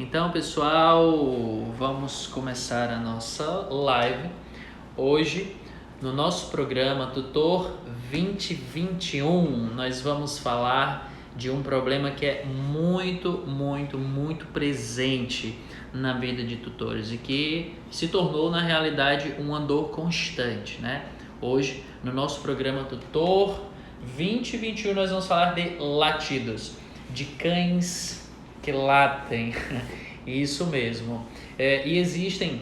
Então, pessoal, vamos começar a nossa live. Hoje, no nosso programa Tutor 2021, nós vamos falar de um problema que é muito presente na vida de tutores e que se tornou, na realidade, uma dor constante, né? Hoje, no nosso programa Tutor 2021, nós vamos falar de latidos, de cães que latem. Isso mesmo. E existem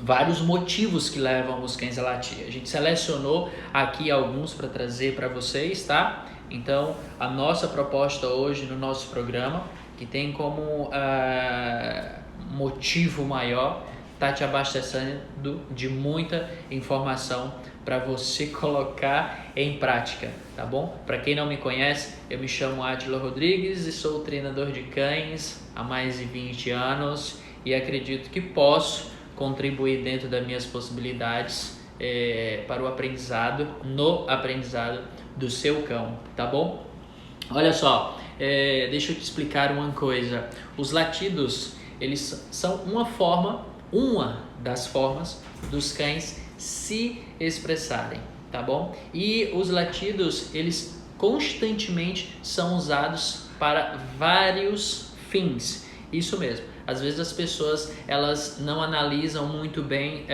vários motivos que levam os cães a latir. A gente selecionou aqui alguns para trazer para vocês, tá? Então, a nossa proposta hoje no nosso programa, que tem como motivo maior, tá te abastecendo de muita informação para você colocar em prática, tá bom? Para quem não me conhece, eu me chamo Átila Rodrigues e sou treinador de cães há mais de 20 anos e acredito que posso contribuir dentro das minhas possibilidades para o aprendizado, no aprendizado do seu cão, tá bom? Olha só, deixa eu te explicar uma coisa. Os latidos, eles são uma das formas dos cães se expressarem, tá bom? E os latidos, eles constantemente são usados para vários fins. Isso mesmo. Às vezes as pessoas, elas não analisam muito bem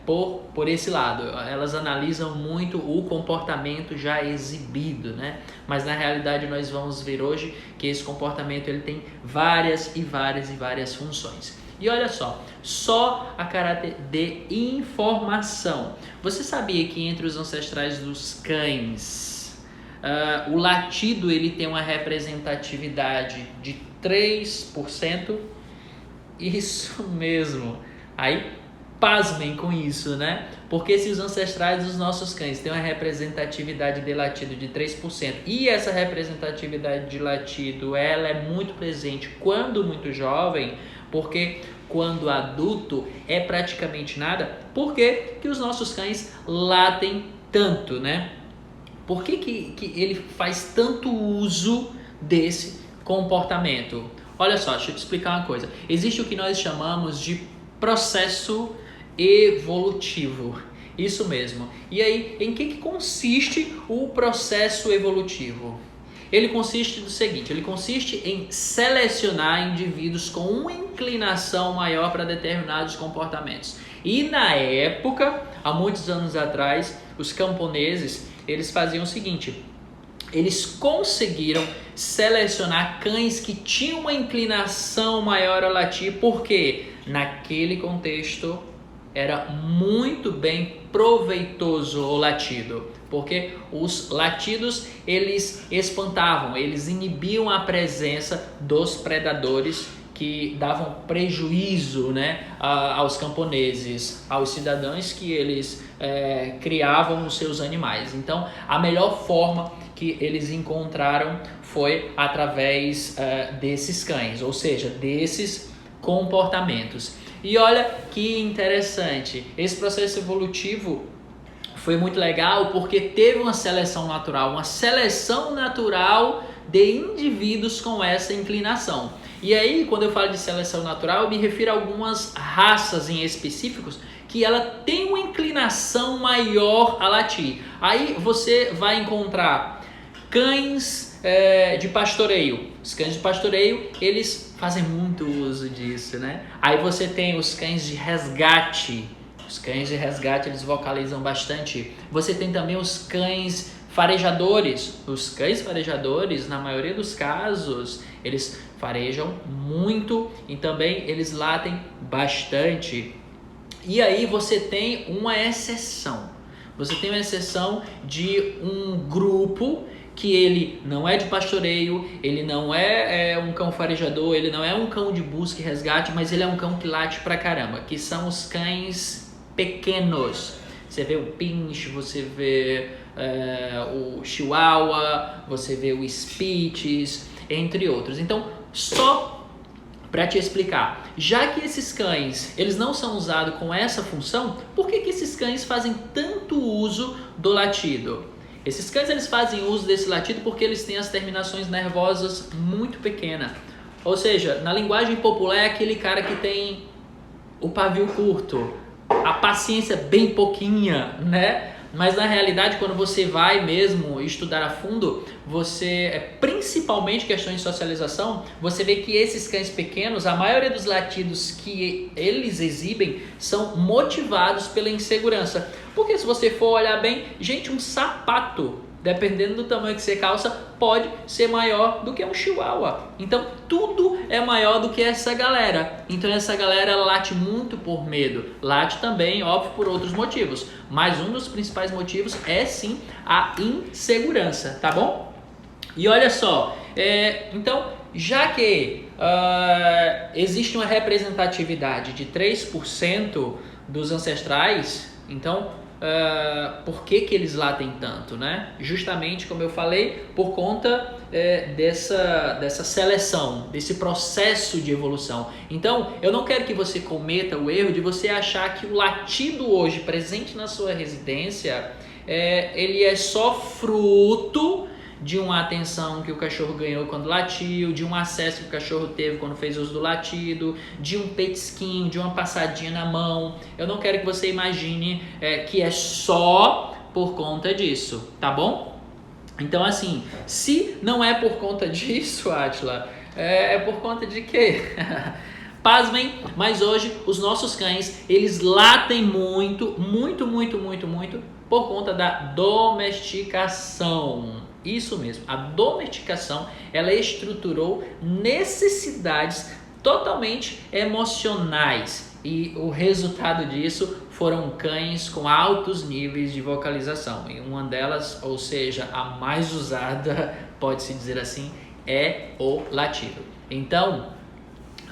por esse lado. Elas analisam muito o comportamento já exibido, né? Mas na realidade nós vamos ver hoje que esse comportamento ele tem várias funções. E olha só a caráter de informação. Você sabia que entre os ancestrais dos cães, o latido ele tem uma representatividade de 3%? Isso mesmo. Aí, pasmem com isso, né? Porque se os ancestrais dos nossos cães têm uma representatividade de latido de 3%, e essa representatividade de latido ela é muito presente quando muito jovem, porque quando adulto é praticamente nada, por que os nossos cães latem tanto, né? Por que ele faz tanto uso desse comportamento? Olha só, deixa eu te explicar uma coisa. Existe o que nós chamamos de processo evolutivo. Isso mesmo. E aí, em que consiste o processo evolutivo? Ele consiste do seguinte, ele consiste em selecionar indivíduos com uma inclinação maior para determinados comportamentos. E na época, há muitos anos atrás, os camponeses, eles faziam o seguinte, eles conseguiram selecionar cães que tinham uma inclinação maior a latir, porque naquele contexto era muito bem proveitoso o latido, porque os latidos eles espantavam, eles inibiam a presença dos predadores que davam prejuízo, né, aos camponeses, aos cidadãos que eles criavam os seus animais. Então, a melhor forma que eles encontraram foi através desses cães, ou seja, desses comportamentos. E olha que interessante, esse processo evolutivo foi muito legal porque teve uma seleção natural de indivíduos com essa inclinação. E aí, quando eu falo de seleção natural, eu me refiro a algumas raças em específicos que ela tem uma inclinação maior a latir. Aí você vai encontrar cães de pastoreio. Os cães de pastoreio, eles fazem muito uso disso, né? Aí você tem os cães de resgate. Os cães de resgate, eles vocalizam bastante. Você tem também os cães farejadores. Os cães farejadores, na maioria dos casos, eles farejam muito e também eles latem bastante. E aí você tem uma exceção. Você tem uma exceção de um grupo que ele não é de pastoreio, ele não é um cão farejador, ele não é um cão de busca e resgate, mas ele é um cão que late pra caramba, que são os cães pequenos. Você vê o pinche, você vê o chihuahua, você vê o spitz, entre outros. Então, só para te explicar, já que esses cães eles não são usados com essa função, por que esses cães fazem tanto uso do latido? Esses cães eles fazem uso desse latido porque eles têm as terminações nervosas muito pequenas. Ou seja, na linguagem popular é aquele cara que tem o pavio curto, a paciência bem pouquinha, né? Mas na realidade, quando você vai mesmo estudar a fundo, principalmente questões de socialização, você vê que esses cães pequenos, a maioria dos latidos que eles exibem são motivados pela insegurança. Porque se você for olhar bem, gente, um sapato, dependendo do tamanho que você calça, pode ser maior do que um chihuahua. Então, tudo é maior do que essa galera. Então, essa galera late muito por medo. Late também, óbvio, por outros motivos. Mas um dos principais motivos é, sim, a insegurança, tá bom? E olha só, então, já que existe uma representatividade de 3% dos ancestrais, então, por que eles latem tanto, né? Justamente, como eu falei, por conta dessa seleção, desse processo de evolução. Então, eu não quero que você cometa o erro de você achar que o latido hoje presente na sua residência, ele é só fruto de uma atenção que o cachorro ganhou quando latiu, de um acesso que o cachorro teve quando fez uso do latido, de um petisquinho, de uma passadinha na mão. Eu não quero que você imagine que é só por conta disso, tá bom? Então, assim, se não é por conta disso, Átila, é por conta de quê? Pasmem, mas hoje os nossos cães, eles latem muito por conta da domesticação. Isso mesmo, a domesticação, ela estruturou necessidades totalmente emocionais e o resultado disso foram cães com altos níveis de vocalização. E uma delas, ou seja, a mais usada, pode-se dizer assim, é o latido. Então,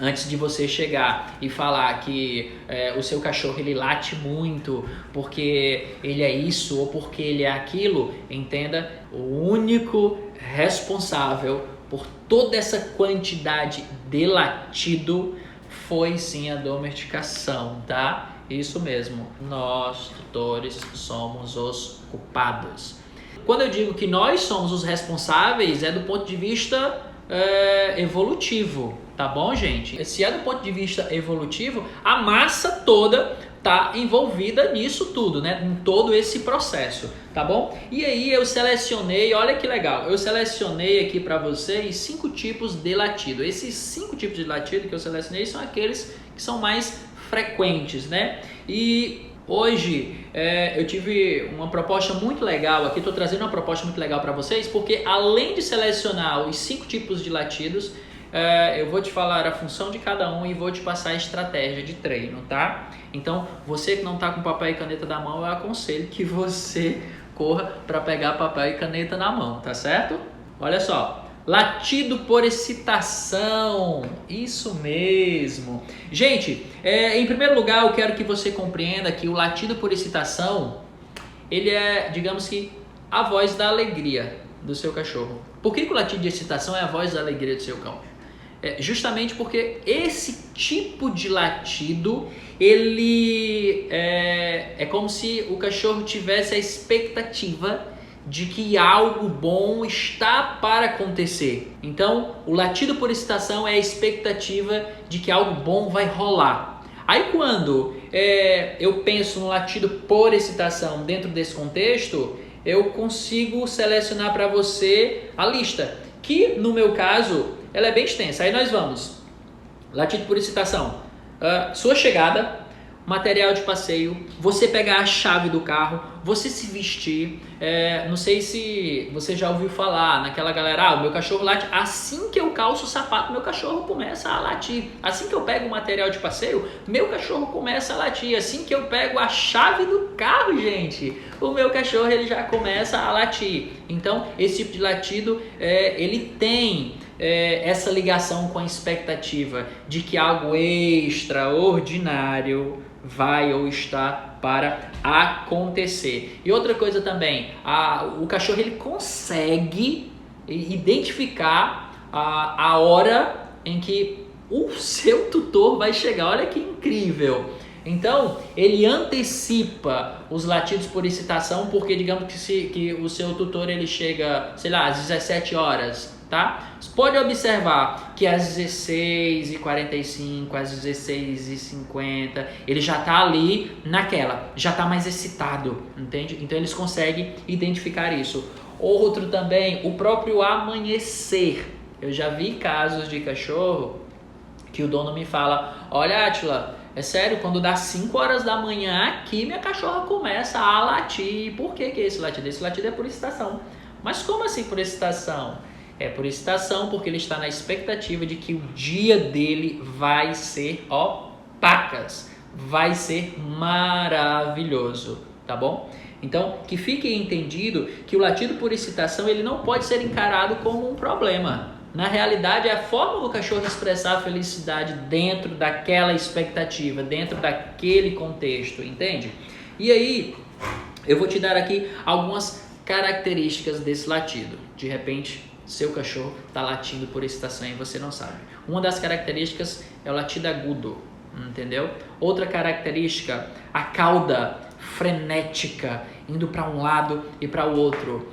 antes de você chegar e falar que o seu cachorro ele late muito porque ele é isso ou porque ele é aquilo, entenda, o único responsável por toda essa quantidade de latido foi sim a domesticação, tá? Isso mesmo, nós, tutores, somos os culpados. Quando eu digo que nós somos os responsáveis, é do ponto de vista evolutivo, tá bom, gente? Se é do ponto de vista evolutivo, a massa toda tá envolvida nisso tudo, né? Em todo esse processo, tá bom? E aí eu selecionei, olha que legal, eu selecionei aqui para vocês 5 tipos de latido. Esses 5 tipos de latido que eu selecionei são aqueles que são mais frequentes, né? E hoje eu tive uma proposta muito legal aqui, estou trazendo uma proposta muito legal para vocês, porque além de selecionar os 5 tipos de latidos, eu vou te falar a função de cada um e vou te passar a estratégia de treino, tá? Então, você que não está com papel e caneta na mão, eu aconselho que você corra para pegar papel e caneta na mão, tá certo? Olha só, latido por excitação, isso mesmo. Gente, em primeiro lugar, eu quero que você compreenda que o latido por excitação, ele é, digamos que, a voz da alegria do seu cachorro. Por que o latido de excitação é a voz da alegria do seu cão? Justamente porque esse tipo de latido, ele é como se o cachorro tivesse a expectativa de que algo bom está para acontecer. Então, o latido por excitação é a expectativa de que algo bom vai rolar. Aí quando eu penso no latido por excitação dentro desse contexto, eu consigo selecionar para você a lista, que no meu caso ela é bem extensa. Aí nós vamos, latido por excitação, sua chegada, material de passeio, você pegar a chave do carro, você se vestir, não sei se você já ouviu falar naquela galera, o meu cachorro late, assim que eu calço o sapato, meu cachorro começa a latir, assim que eu pego o material de passeio, meu cachorro começa a latir, assim que eu pego a chave do carro, gente, o meu cachorro ele já começa a latir. Então, esse tipo de latido, ele tem essa ligação com a expectativa de que algo extraordinário vai ou está para acontecer. E outra coisa também, o cachorro ele consegue identificar a hora em que o seu tutor vai chegar. Olha que incrível! Então, ele antecipa os latidos por excitação, porque digamos que o seu tutor ele chega, sei lá, às 17 horas, tá? Você pode observar que às 16h45, às 16h50, ele já tá ali naquela, já tá mais excitado, entende? Então eles conseguem identificar isso. Outro também, o próprio amanhecer. Eu já vi casos de cachorro que o dono me fala, olha, Átila, é sério, quando dá 5 horas da manhã aqui, minha cachorra começa a latir. Por que é esse latido? Esse latido é por excitação. Mas como assim por excitação? É por excitação porque ele está na expectativa de que o dia dele vai ser, ó, pacas, vai ser maravilhoso, tá bom? Então, que fique entendido que o latido por excitação ele não pode ser encarado como um problema. Na realidade, é a forma do cachorro expressar a felicidade dentro daquela expectativa, dentro daquele contexto, entende? E aí, eu vou te dar aqui algumas características desse latido. De repente, seu cachorro está latindo por excitação e você não sabe. Uma das características é o latido agudo, entendeu? Outra característica, a cauda frenética, indo para um lado e para o outro.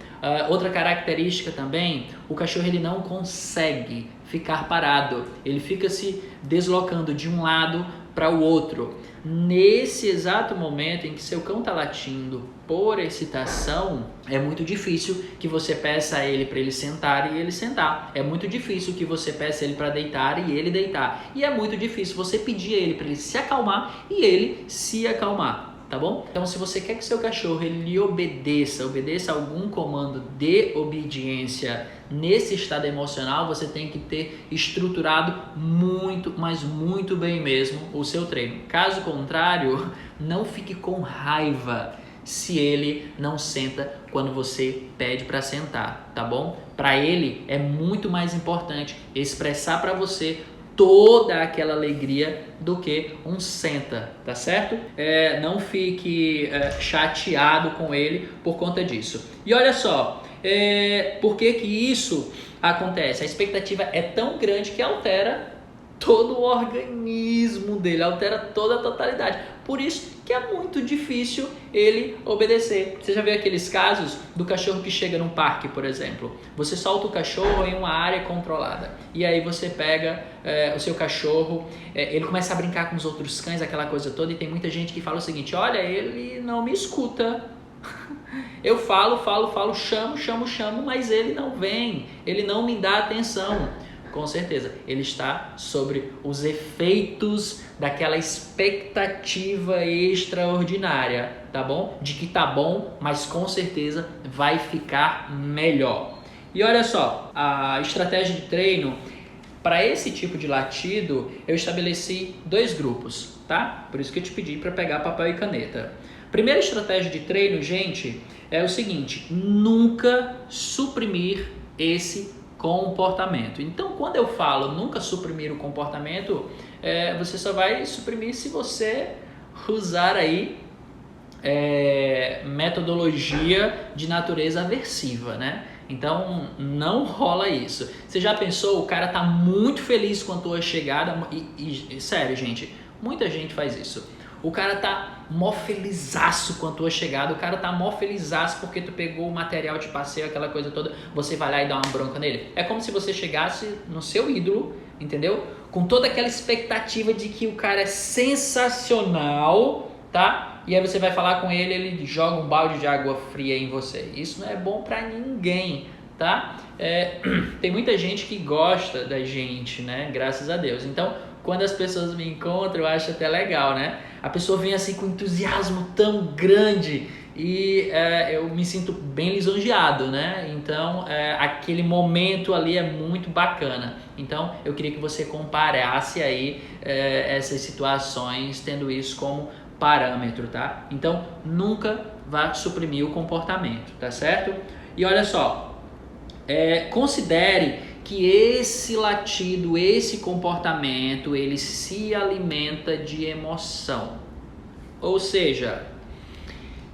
Outra característica também, o cachorro ele não consegue ficar parado, ele fica se deslocando de um lado para o outro. Nesse exato momento em que seu cão está latindo por excitação, é muito difícil que você peça a ele para ele sentar e ele sentar. É muito difícil que você peça ele para deitar e ele deitar. E é muito difícil você pedir a ele para ele se acalmar e ele se acalmar. Tá bom? Então, se você quer que seu cachorro ele lhe obedeça a algum comando de obediência nesse estado emocional, você tem que ter estruturado muito, mas muito bem mesmo o seu treino. Caso contrário, não fique com raiva se ele não senta quando você pede para sentar, tá bom? Para ele é muito mais importante expressar para você toda aquela alegria do que um senta, tá certo? Não fique chateado com ele por conta disso. E olha só, por que isso acontece? A expectativa é tão grande que altera todo o organismo dele, altera toda a totalidade. Por isso que é muito difícil ele obedecer. Você já viu aqueles casos do cachorro que chega num parque, por exemplo? Você solta o cachorro em uma área controlada. E aí você pega o seu cachorro, ele começa a brincar com os outros cães, aquela coisa toda. E tem muita gente que fala o seguinte, olha, ele não me escuta. Eu falo, chamo, mas ele não vem. Ele não me dá atenção. Com certeza, ele está sobre os efeitos daquela expectativa extraordinária, tá bom? De que tá bom, mas com certeza vai ficar melhor. E olha só, a estratégia de treino, para esse tipo de latido, eu estabeleci 2 grupos, tá? Por isso que eu te pedi para pegar papel e caneta. Primeira estratégia de treino, gente, é o seguinte, nunca suprimir esse comportamento. Então, quando eu falo nunca suprimir o comportamento, você só vai suprimir se você usar aí metodologia de natureza aversiva, né? Então, não rola isso. Você já pensou, o cara tá muito feliz com a tua chegada e sério, gente, muita gente faz isso. O cara tá mó felizaço com a tua chegada, o cara tá mó felizaço porque tu pegou o material de passeio, aquela coisa toda, você vai lá e dá uma bronca nele. É como se você chegasse no seu ídolo, entendeu? Com toda aquela expectativa de que o cara é sensacional, tá? E aí você vai falar com ele, ele joga um balde de água fria em você. Isso não é bom pra ninguém, tá? Tem muita gente que gosta da gente, né? Graças a Deus. Então, quando as pessoas me encontram, eu acho até legal, né? A pessoa vem assim com entusiasmo tão grande e eu me sinto bem lisonjeado, né? Então, aquele momento ali é muito bacana. Então, eu queria que você comparasse aí essas situações, tendo isso como parâmetro, tá? Então, nunca vá suprimir o comportamento, tá certo? E olha só, considere que esse latido, esse comportamento, ele se alimenta de emoção. Ou seja,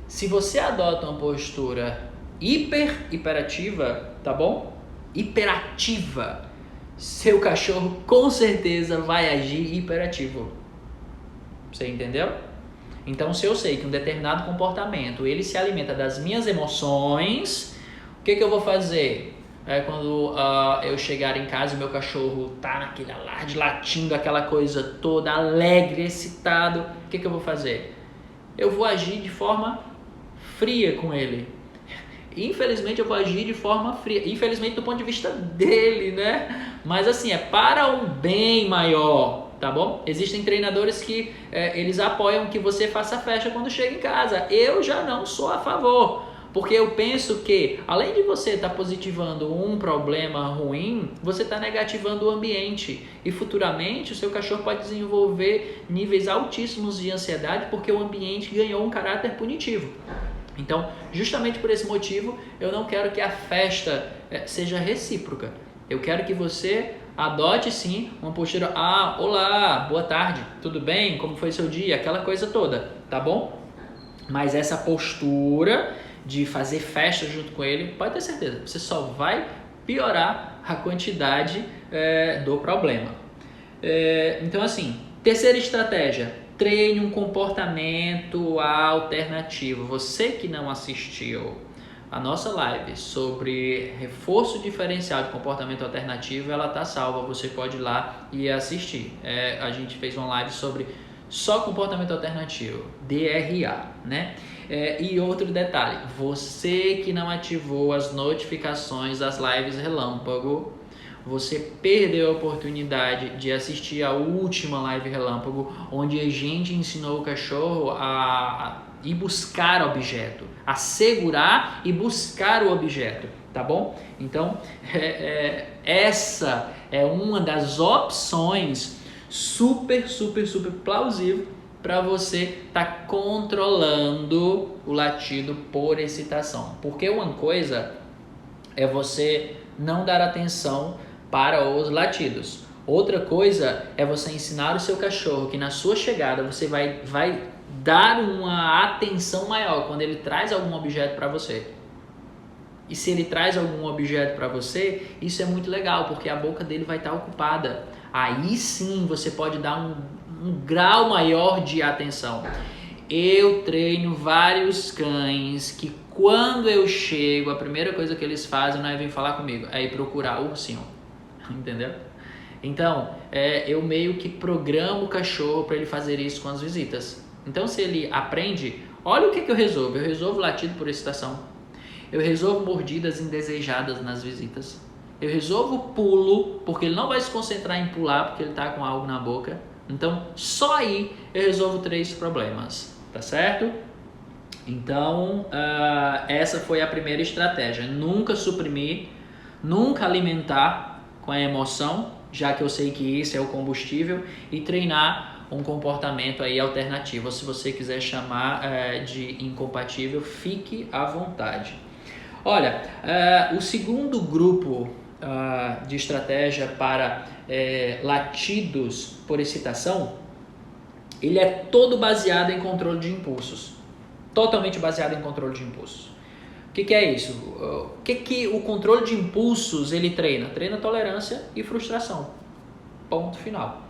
se você adota uma postura hiperativa, tá bom? Hiperativa, seu cachorro com certeza vai agir hiperativo. Você entendeu? Então, se eu sei que um determinado comportamento, ele se alimenta das minhas emoções, o que eu vou fazer? É quando eu chegar em casa e meu cachorro tá naquele alarde, latindo, aquela coisa toda, alegre, excitado, o que eu vou fazer? Eu vou agir de forma fria com ele. Infelizmente eu vou agir de forma fria. Infelizmente do ponto de vista dele, né? Mas assim, é para um bem maior, tá bom? Existem treinadores que eles apoiam que você faça festa quando chega em casa. Eu já não sou a favor. Porque eu penso que, além de você estar positivando um problema ruim, você está negativando o ambiente. E futuramente o seu cachorro pode desenvolver níveis altíssimos de ansiedade porque o ambiente ganhou um caráter punitivo. Então, justamente por esse motivo, eu não quero que a festa seja recíproca. Eu quero que você adote sim uma postura, olá, boa tarde, tudo bem? Como foi seu dia? Aquela coisa toda, tá bom? Mas essa postura de fazer festa junto com ele, pode ter certeza, você só vai piorar a quantidade do problema. Então assim, terceira estratégia, treine um comportamento alternativo. Você que não assistiu a nossa live sobre reforço diferencial de comportamento alternativo, ela tá salva, você pode ir lá e assistir. A gente fez uma live sobre só comportamento alternativo, DRA, né? E outro detalhe, você que não ativou as notificações das lives relâmpago, você perdeu a oportunidade de assistir a última live relâmpago, onde a gente ensinou o cachorro a ir buscar o objeto, a segurar e buscar o objeto, tá bom? Então, essa é uma das opções super plausível para você estar controlando o latido por excitação. Porque uma coisa é você não dar atenção para os latidos. Outra coisa é você ensinar o seu cachorro que na sua chegada você vai dar uma atenção maior quando ele traz algum objeto para você. E se ele traz algum objeto para você, isso é muito legal, porque a boca dele vai estar ocupada. Aí sim você pode dar um grau maior de atenção. Eu treino vários cães que quando eu chego, a primeira coisa que eles fazem não é vir falar comigo, é ir procurar o ursinho. Entendeu? Então, eu meio que programo o cachorro para ele fazer isso com as visitas. Então, se ele aprende, olha o que eu resolvo. Eu resolvo latido por excitação. Eu resolvo mordidas indesejadas nas visitas. Eu resolvo pulo, porque ele não vai se concentrar em pular, porque ele está com algo na boca. Então, só aí eu resolvo 3 problemas, tá certo? Então, essa foi a primeira estratégia. Nunca suprimir, nunca alimentar com a emoção, já que eu sei que isso é o combustível, e treinar um comportamento aí alternativo. Se você quiser chamar de incompatível, fique à vontade. Olha, o segundo grupo de estratégia para latidos por excitação, ele é todo baseado em controle de impulsos. Totalmente baseado em controle de impulsos. O que é isso? O que o controle de impulsos ele treina? Treina tolerância e frustração. Ponto final.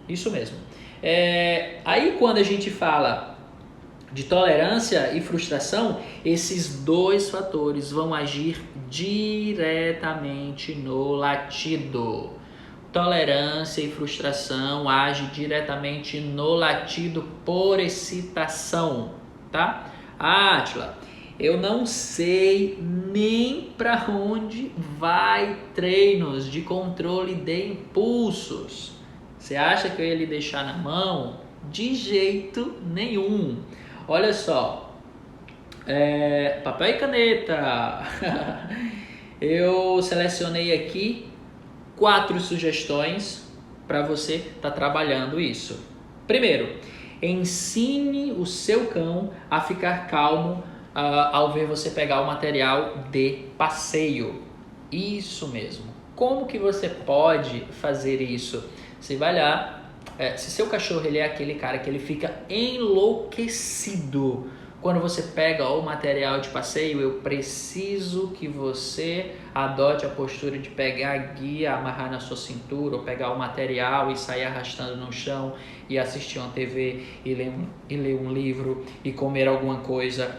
Isso mesmo. Aí quando a gente fala de tolerância e frustração, esses 2 fatores vão agir diretamente no latido. Tolerância e frustração agem diretamente no latido por excitação, tá? Átila, eu não sei nem para onde vai treinos de controle de impulsos. Você acha que eu ia lhe deixar na mão? De jeito nenhum. Olha só, papel e caneta. Eu selecionei aqui 4 sugestões para você estar trabalhando isso. Primeiro, ensine o seu cão a ficar calmo ao ver você pegar o material de passeio. Isso mesmo. Como que você pode fazer isso? Você vai lá. Se seu cachorro ele é aquele cara que ele fica enlouquecido Quando você pega o material de passeio, eu preciso que você adote a postura de pegar a guia, amarrar na sua cintura, ou pegar o material e sair arrastando no chão e assistir uma TV e ler um livro e comer alguma coisa.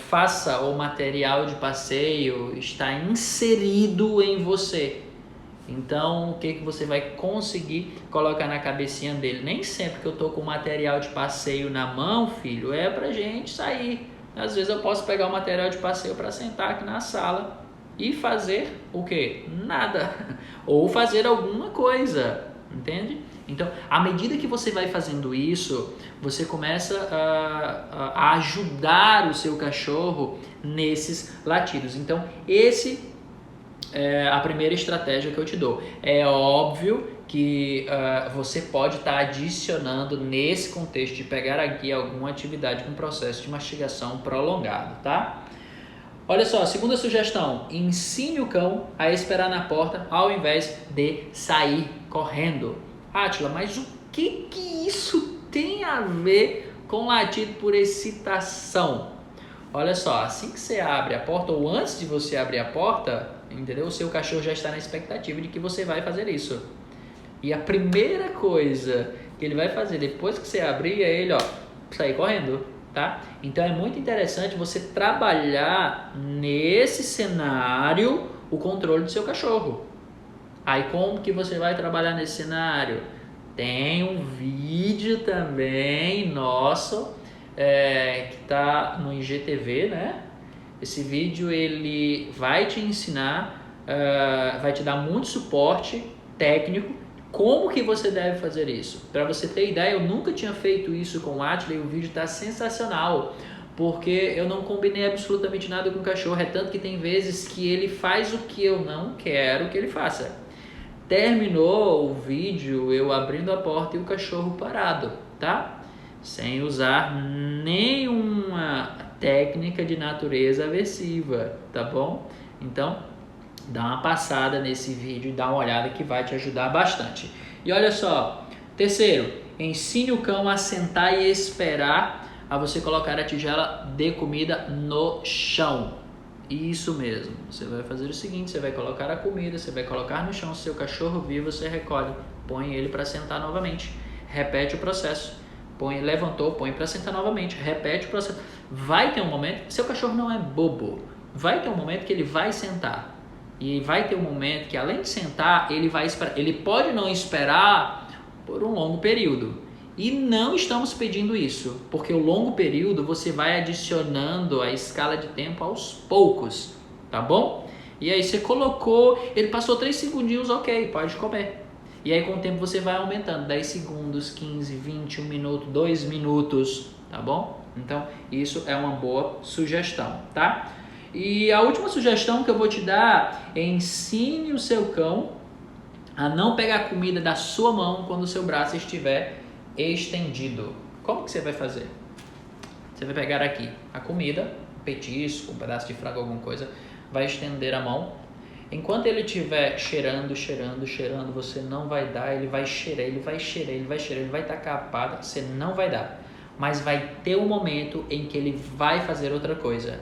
Faça o material de passeio estar inserido em você. Então, o que você vai conseguir colocar na cabecinha dele? Nem sempre que eu tô com material de passeio na mão, filho, é pra gente sair. Às vezes eu posso pegar o material de passeio para sentar aqui na sala e fazer o quê? Nada. Ou fazer alguma coisa, entende? Então, à medida que você vai fazendo isso, você começa a ajudar o seu cachorro nesses latidos. Então, esse a primeira estratégia que eu te dou. É óbvio que você pode estar adicionando nesse contexto de pegar aqui alguma atividade com processo de mastigação prolongado, tá? Olha só, segunda sugestão, ensine o cão a esperar na porta ao invés de sair correndo. Átila, mas o que isso tem a ver com latido por excitação? Olha só, assim que você abre a porta ou antes de você abrir a porta, entendeu? O seu cachorro já está na expectativa de que você vai fazer isso. E a primeira coisa que ele vai fazer depois que você abrir é ele, sair correndo, tá? Então é muito interessante você trabalhar nesse cenário o controle do seu cachorro. Aí como que você vai trabalhar nesse cenário? Tem um vídeo também nosso que está no IGTV, né? Esse vídeo ele vai te ensinar, vai te dar muito suporte técnico, como que você deve fazer isso. Para você ter ideia, eu nunca tinha feito isso com o Átila e o vídeo está sensacional, porque eu não combinei absolutamente nada com o cachorro, é tanto que tem vezes que ele faz o que eu não quero que ele faça. Terminou o vídeo eu abrindo a porta e o cachorro parado, tá? Sem usar nenhuma técnica de natureza aversiva, tá bom? Então, dá uma passada nesse vídeo e dá uma olhada que vai te ajudar bastante. E olha só, terceiro, ensine o cão a sentar e esperar a você colocar a tigela de comida no chão. Isso mesmo, você vai fazer o seguinte, você vai colocar a comida, você vai colocar no chão, se seu cachorro vir, você recolhe, põe ele para sentar novamente, repete o processo, levantou, põe para sentar novamente, repete o processo. Vai ter um momento, seu cachorro não é bobo, vai ter um momento que ele vai sentar, e vai ter um momento que além de sentar, ele vai esperar, ele pode não esperar por um longo período. E não estamos pedindo isso, porque o longo período você vai adicionando a escala de tempo aos poucos, tá bom? E aí você colocou, ele passou 3 segundinhos, ok, pode comer. E aí com o tempo você vai aumentando, 10 segundos, 15, 20, 1 minuto, 2 minutos, tá bom? Então isso é uma boa sugestão, tá? E a última sugestão que eu vou te dar é ensine o seu cão a não pegar comida da sua mão quando o seu braço estiver estendido. Como que você vai fazer? Você vai pegar aqui a comida, um petisco, um pedaço de frango, alguma coisa, vai estender a mão. Enquanto ele estiver cheirando, você não vai dar, ele vai cheirar, ele vai tacar a pata, você não vai dar. Mas vai ter um momento em que ele vai fazer outra coisa.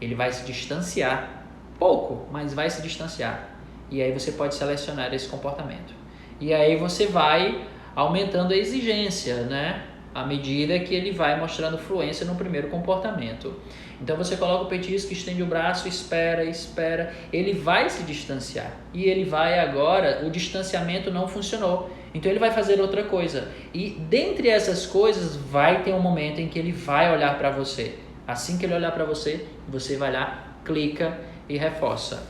Ele vai se distanciar, pouco, mas vai se distanciar. E aí você pode selecionar esse comportamento. E aí você vai aumentando a exigência, né? À medida que ele vai mostrando fluência no primeiro comportamento. Então você coloca o petisco, estende o braço, espera, ele vai se distanciar. E ele vai agora, o distanciamento não funcionou. Então ele vai fazer outra coisa. E dentre essas coisas vai ter um momento em que ele vai olhar para você. Assim que ele olhar para você, você vai lá, clica e reforça.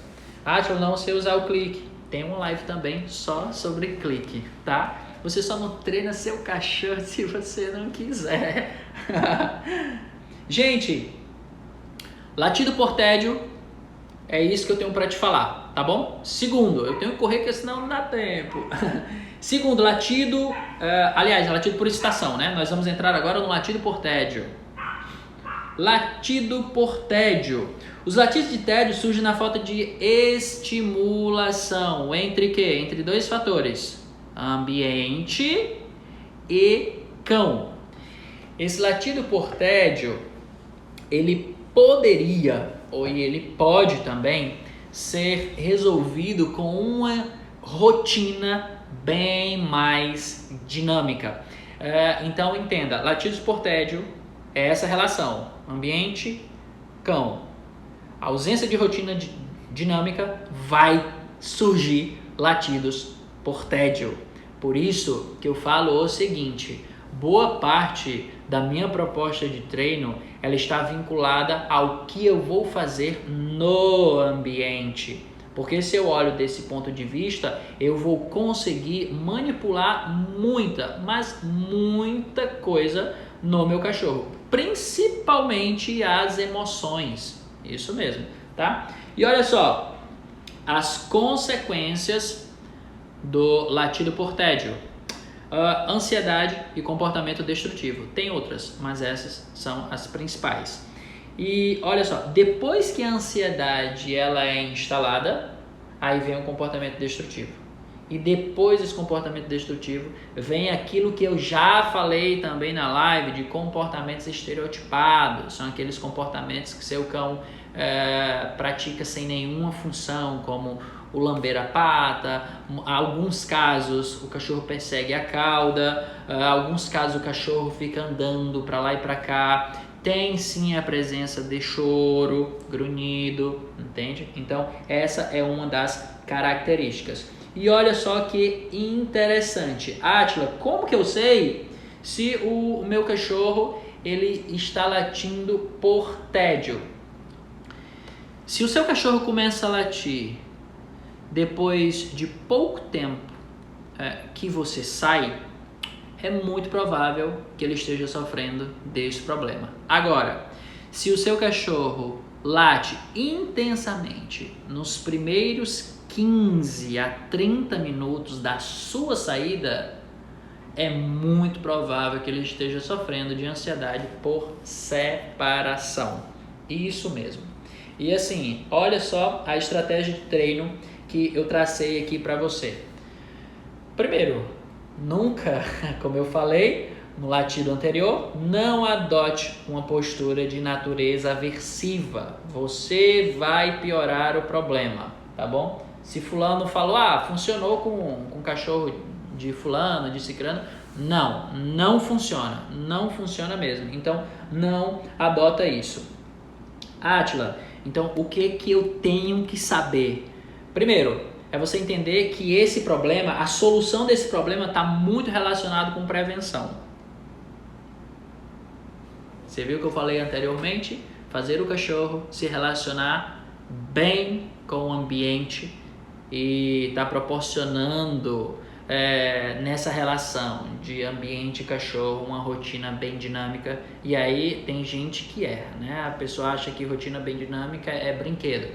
Eu não sei usar o clique. Tem uma live também só sobre clique, tá? Você só não treina seu cachorro se você não quiser. Gente, latido por tédio é isso que eu tenho para te falar, tá bom? Segundo, eu tenho que correr porque senão não dá tempo. Segundo, latido por excitação, né? Nós vamos entrar agora no latido por tédio. Latido por tédio. Os latidos de tédio surgem na falta de estimulação. Entre quê? Entre 2 fatores. Ambiente e cão. Esse latido por tédio, ele poderia, ou ele pode também, ser resolvido com uma rotina bem mais dinâmica. Então entenda, latidos por tédio é essa relação, ambiente, cão. A ausência de rotina dinâmica vai surgir latidos por tédio. Por isso que eu falo o seguinte, boa parte da minha proposta de treino, ela está vinculada ao que eu vou fazer no ambiente. Porque se eu olho desse ponto de vista, eu vou conseguir manipular muita coisa no meu cachorro. Principalmente as emoções. Isso mesmo, tá? E olha só, as consequências do latido por tédio. Ansiedade e comportamento destrutivo. Tem outras, mas essas são as principais. E olha só, depois que a ansiedade ela é instalada, aí vem o comportamento destrutivo. E depois desse comportamento destrutivo, vem aquilo que eu já falei também na live de comportamentos estereotipados. São aqueles comportamentos que seu cão pratica sem nenhuma função, como o lamber a pata, alguns casos o cachorro persegue a cauda, alguns casos o cachorro fica andando para lá e para cá. Tem sim a presença de choro, grunhido, entende? Então essa é uma das características. E olha só que interessante, Átila, como que eu sei se o meu cachorro ele está latindo por tédio? Se o seu cachorro começa a latir depois de pouco tempo que você sai, é muito provável que ele esteja sofrendo desse problema. Agora, se o seu cachorro late intensamente nos primeiros 15 a 30 minutos da sua saída, é muito provável que ele esteja sofrendo de ansiedade por separação. Isso mesmo. E assim, olha só a estratégia de treino que eu tracei aqui para você. Primeiro, nunca, como eu falei no latido anterior, não adote uma postura de natureza aversiva. Você vai piorar o problema, tá bom? Se fulano falou, funcionou com o cachorro de fulano, de cicrano, não funciona. Não funciona mesmo. Então, não adota isso. Átila, então o que eu tenho que saber? Primeiro, é você entender que esse problema, a solução desse problema está muito relacionado com prevenção. Você viu o que eu falei anteriormente? Fazer o cachorro se relacionar bem com o ambiente e está proporcionando nessa relação de ambiente e cachorro uma rotina bem dinâmica. E aí tem gente que erra, né? A pessoa acha que rotina bem dinâmica é brinquedo.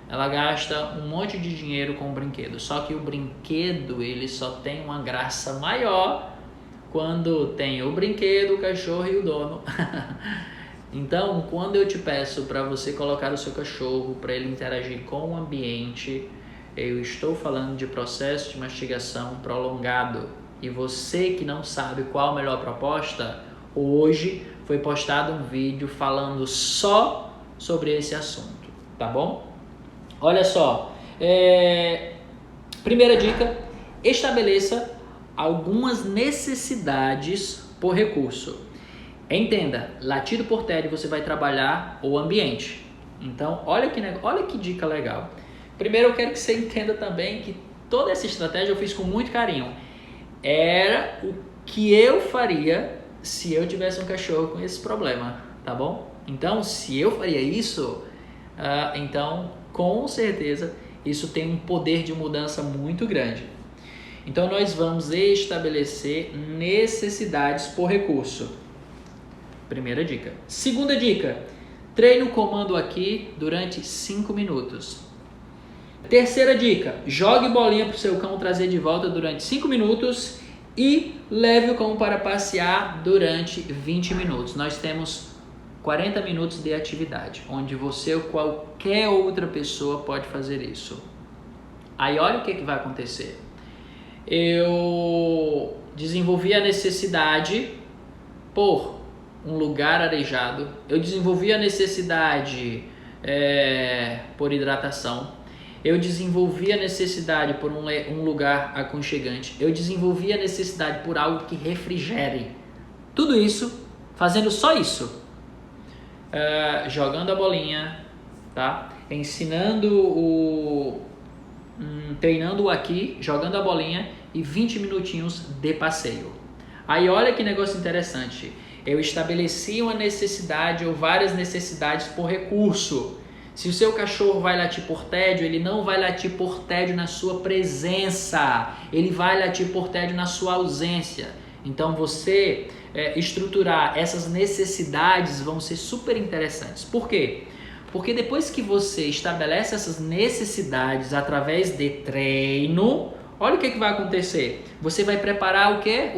Ela gasta um monte de dinheiro com o brinquedo, só que o brinquedo ele só tem uma graça maior quando tem o brinquedo, o cachorro e o dono. Então, quando eu te peço para você colocar o seu cachorro para ele interagir com o ambiente, eu estou falando de processo de mastigação prolongado. E você que não sabe qual a melhor proposta, hoje foi postado um vídeo falando só sobre esse assunto, tá bom? Olha só, primeira dica, estabeleça algumas necessidades por recurso. Entenda, latido por tédio você vai trabalhar o ambiente. Então, olha que dica legal. Primeiro eu quero que você entenda também que toda essa estratégia eu fiz com muito carinho. Era o que eu faria se eu tivesse um cachorro com esse problema, tá bom? Então, se eu faria isso, então com certeza isso tem um poder de mudança muito grande. Então nós vamos estabelecer necessidades por recurso. Primeira dica. Segunda dica, treine o comando aqui durante 5 minutos. Terceira dica, jogue bolinha para o seu cão trazer de volta durante 5 minutos e leve o cão para passear durante 20 minutos. Nós temos 40 minutos de atividade, onde você ou qualquer outra pessoa pode fazer isso. Aí olha o que vai acontecer. Eu desenvolvi a necessidade por um lugar arejado, eu desenvolvi a necessidade por hidratação, eu desenvolvi a necessidade por um lugar aconchegante, eu desenvolvi a necessidade por algo que refrigere. Tudo isso, fazendo só isso, jogando a bolinha, tá? Treinando aqui, jogando a bolinha e 20 minutinhos de passeio. Aí olha que negócio interessante, eu estabeleci uma necessidade ou várias necessidades por recurso. Se o seu cachorro vai latir por tédio, ele não vai latir por tédio na sua presença, ele vai latir por tédio na sua ausência. Então você estruturar essas necessidades vão ser super interessantes. Por quê? Porque depois que você estabelece essas necessidades através de treino, olha o que vai acontecer. Você vai preparar o quê?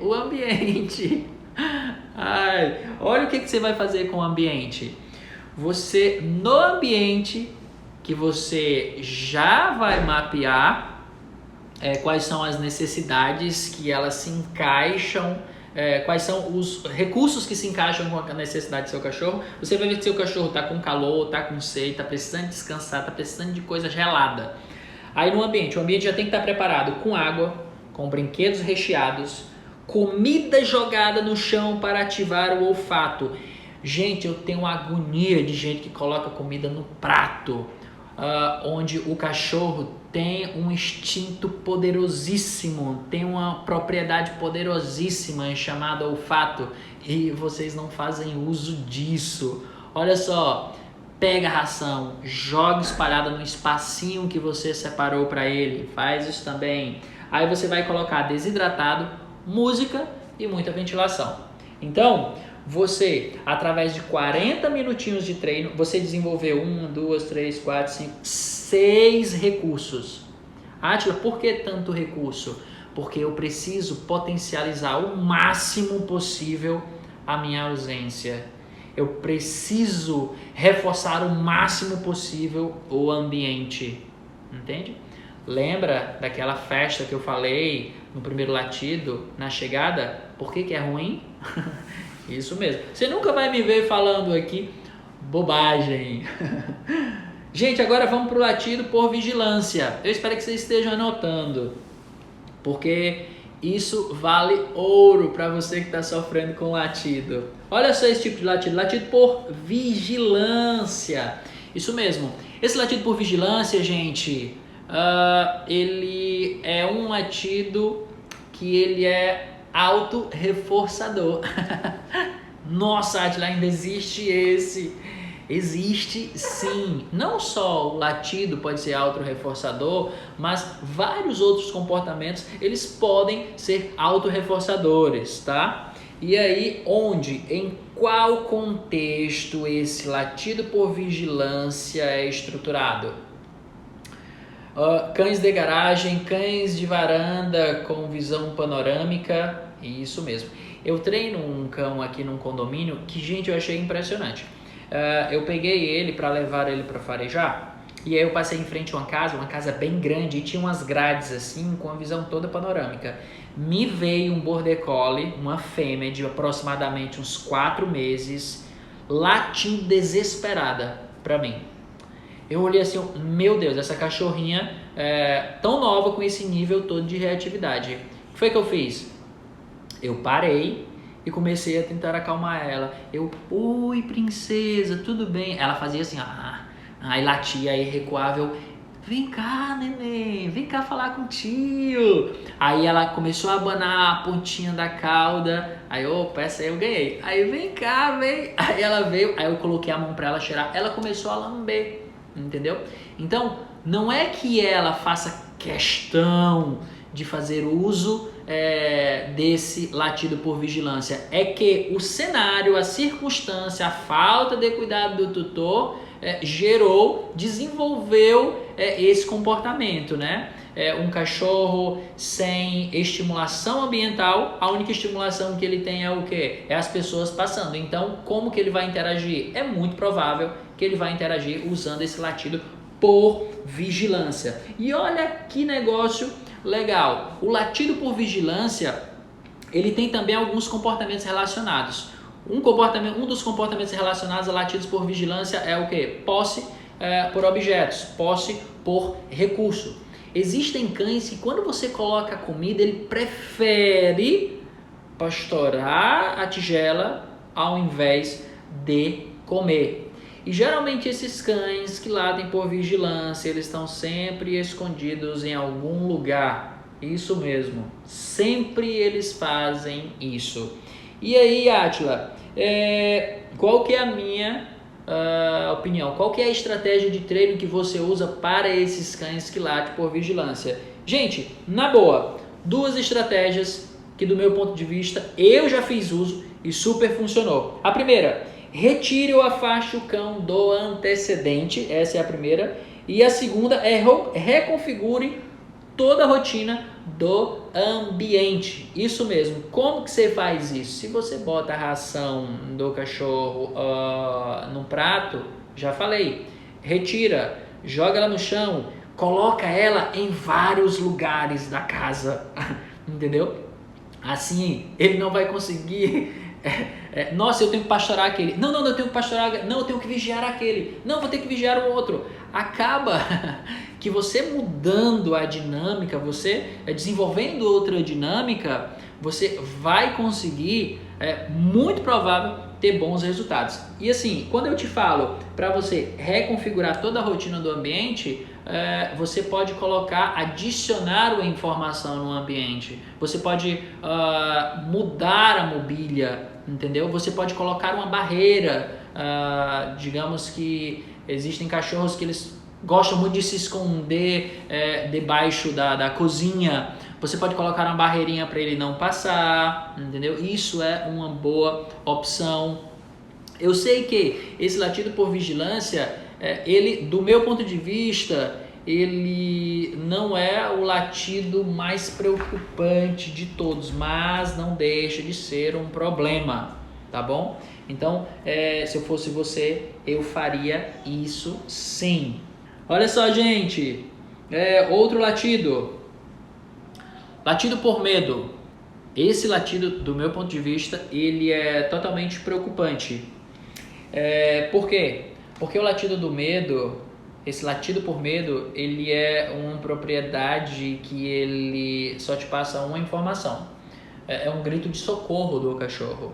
O ambiente. Olha o que você vai fazer com o ambiente. Você, no ambiente que você já vai mapear quais são as necessidades que elas se encaixam, quais são os recursos que se encaixam com a necessidade do seu cachorro. Você vai ver que seu cachorro está com calor, está com sede, está precisando descansar, está precisando de coisa gelada. Aí no ambiente, o ambiente já tem que estar preparado com água, com brinquedos recheados, comida jogada no chão para ativar o olfato. Gente, eu tenho uma agonia de gente que coloca comida no prato, onde o cachorro tem um instinto poderosíssimo, tem uma propriedade poderosíssima chamada olfato e vocês não fazem uso disso. Olha só, pega a ração, joga espalhada no espacinho que você separou para ele, faz isso também. Aí você vai colocar desidratado, música e muita ventilação. Então, você, através de 40 minutinhos de treino, você desenvolveu 1, 2, 3, 4, 5, 6 recursos. Átila, por que tanto recurso? Porque eu preciso potencializar o máximo possível a minha ausência. Eu preciso reforçar o máximo possível o ambiente. Entende? Lembra daquela festa que eu falei no primeiro latido, na chegada? Por que é ruim? Isso mesmo. Você nunca vai me ver falando aqui bobagem. Gente, agora vamos para o latido por vigilância. Eu espero que vocês estejam anotando, porque isso vale ouro para você que está sofrendo com latido. Olha só esse tipo de latido. Latido por vigilância. Isso mesmo. Esse latido por vigilância, gente, ele é um latido que ele é autorreforçador. Nossa, Átila, ainda existe esse. Existe sim. Não só o latido pode ser autorreforçador, mas vários outros comportamentos eles podem ser autorreforçadores, tá? E aí, em qual contexto esse latido por vigilância é estruturado? Cães de garagem, cães de varanda com visão panorâmica, isso mesmo. Eu treino um cão aqui num condomínio que, gente, eu achei impressionante. Eu peguei ele para levar ele para farejar e aí eu passei em frente a uma casa bem grande e tinha umas grades assim com a visão toda panorâmica. Me veio um border collie, uma fêmea de aproximadamente uns 4 meses, latindo desesperada para mim. Eu olhei assim, meu Deus, essa cachorrinha tão nova com esse nível todo de reatividade. O que foi que eu fiz? Eu parei e comecei a tentar acalmar ela. Oi princesa, tudo bem? Ela fazia assim, aí latia, aí recuava, vem cá neném, vem cá falar com tio. Aí ela começou a abanar a pontinha da cauda, aí opa, essa aí eu ganhei. Aí vem cá, vem. Aí ela veio, aí eu coloquei a mão pra ela cheirar, ela começou a lamber, entendeu? Então, não é que ela faça questão de fazer uso desse latido por vigilância, é que o cenário, a circunstância, a falta de cuidado do tutor desenvolveu esse comportamento, né? Um cachorro sem estimulação ambiental, a única estimulação que ele tem é o quê? É as pessoas passando. Então, como que ele vai interagir? É muito provável que ele vai interagir usando esse latido por vigilância. E olha que negócio legal. O latido por vigilância, ele tem também alguns comportamentos relacionados. Um dos comportamentos relacionados a latidos por vigilância é o quê? Posse por objetos, posse por recurso. Existem cães que quando você coloca comida, ele prefere pastorar a tigela ao invés de comer. E geralmente esses cães que latem por vigilância, eles estão sempre escondidos em algum lugar. Isso mesmo, sempre eles fazem isso. E aí, Átila, qual que é a minha opinião? Qual que é a estratégia de treino que você usa para esses cães que latem por vigilância? Gente, na boa, 2 estratégias que do meu ponto de vista eu já fiz uso e super funcionou. A primeira, retire ou afaste o cão do antecedente, essa é a primeira. E a segunda é reconfigure toda a rotina do ambiente. Isso mesmo. Como que você faz isso? Se você bota a ração do cachorro no prato, já falei, retira, joga ela no chão, coloca ela em vários lugares da casa, entendeu? Assim, ele não vai conseguir... nossa, eu tenho que pastorar aquele. Não, eu tenho que pastorar. Não, eu tenho que vigiar aquele. Não, vou ter que vigiar o outro. Acaba que você mudando a dinâmica, você desenvolvendo outra dinâmica, você vai conseguir, muito provável, ter bons resultados. E assim, quando eu te falo para você reconfigurar toda a rotina do ambiente, você pode adicionar uma informação no ambiente. Você pode mudar a mobília, entendeu? Você pode colocar uma barreira. Digamos que existem cachorros que eles gostam muito de se esconder debaixo da cozinha. Você pode colocar uma barreirinha para ele não passar, entendeu? Isso é uma boa opção. Eu sei que esse latido por vigilância, ele, do meu ponto de vista, ele não é o latido mais preocupante de todos, mas não deixa de ser um problema, tá bom? Então, se eu fosse você, eu faria isso sim. Olha só, gente, outro latido. Latido por medo. Esse latido, do meu ponto de vista, ele é totalmente preocupante. Por quê? Porque o latido do medo, esse latido por medo, ele é uma propriedade que ele só te passa uma informação. É um grito de socorro do cachorro,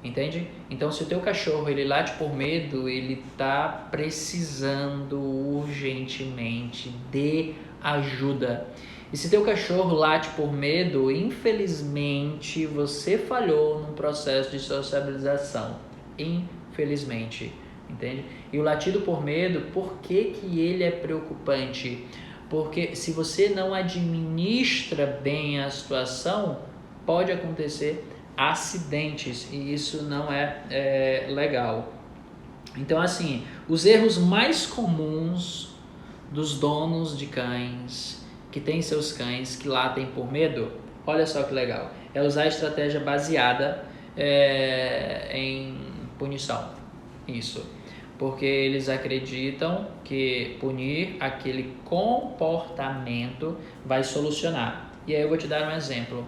entende? Então, se o teu cachorro ele late por medo, ele está precisando urgentemente de ajuda. E se teu cachorro late por medo, infelizmente você falhou no processo de sociabilização. Infelizmente, entende? E o latido por medo, por que ele é preocupante? Porque se você não administra bem a situação, pode acontecer acidentes e isso não é legal. Então, assim, os erros mais comuns dos donos de cães que têm seus cães que latem por medo, olha só que legal, é usar a estratégia baseada em punição. Isso, porque eles acreditam que punir aquele comportamento vai solucionar. E aí eu vou te dar um exemplo.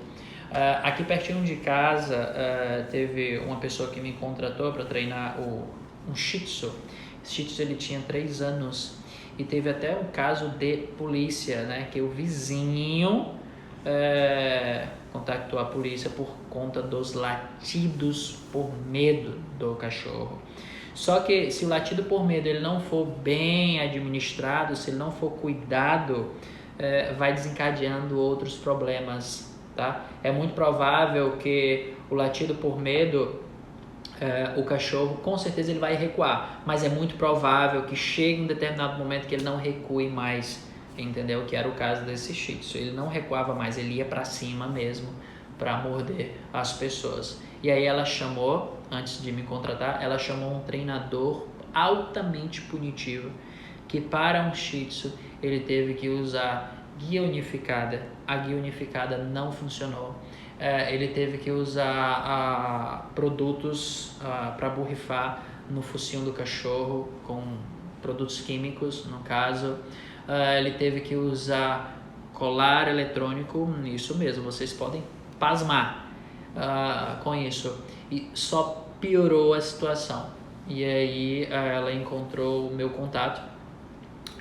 Aqui pertinho de casa teve uma pessoa que me contratou para treinar um Shih Tzu. Esse Shih Tzu ele tinha 3 anos e teve até um caso de polícia, né? Que o vizinho contactou a polícia por conta dos latidos por medo do cachorro. Só que se o latido por medo ele não for bem administrado, se ele não for cuidado, vai desencadeando outros problemas. Tá? É muito provável que o latido por medo, o cachorro, com certeza ele vai recuar, mas é muito provável que chegue um determinado momento que ele não recue mais, entendeu? Que era o caso desse Shih Tzu. Ele não recuava mais, ele ia para cima mesmo para morder as pessoas. E aí ela chamou, antes de me contratar, ela chamou um treinador altamente punitivo, que para um Shih Tzu ele teve que usar guia unificada. A guia unificada não funcionou. Ele teve que usar produtos para borrifar no focinho do cachorro, com produtos químicos, no caso. Ele teve que usar colar eletrônico, isso mesmo, vocês podem pasmar. com isso. E só piorou a situação. E aí ela encontrou o meu contato.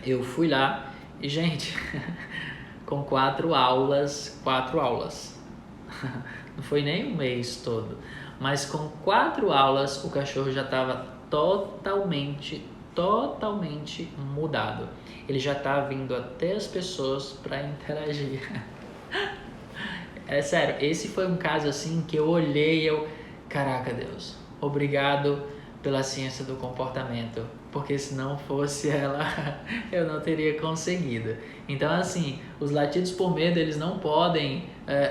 Eu fui lá e, gente, com 4 aulas. Não foi nem um mês todo. Mas com 4 aulas o cachorro já estava totalmente mudado. Ele já tá vindo até as pessoas para interagir. É sério, esse foi um caso assim que eu olhei e caraca, Deus, obrigado pela ciência do comportamento, porque se não fosse ela, eu não teria conseguido. Então assim, os latidos por medo, eles não podem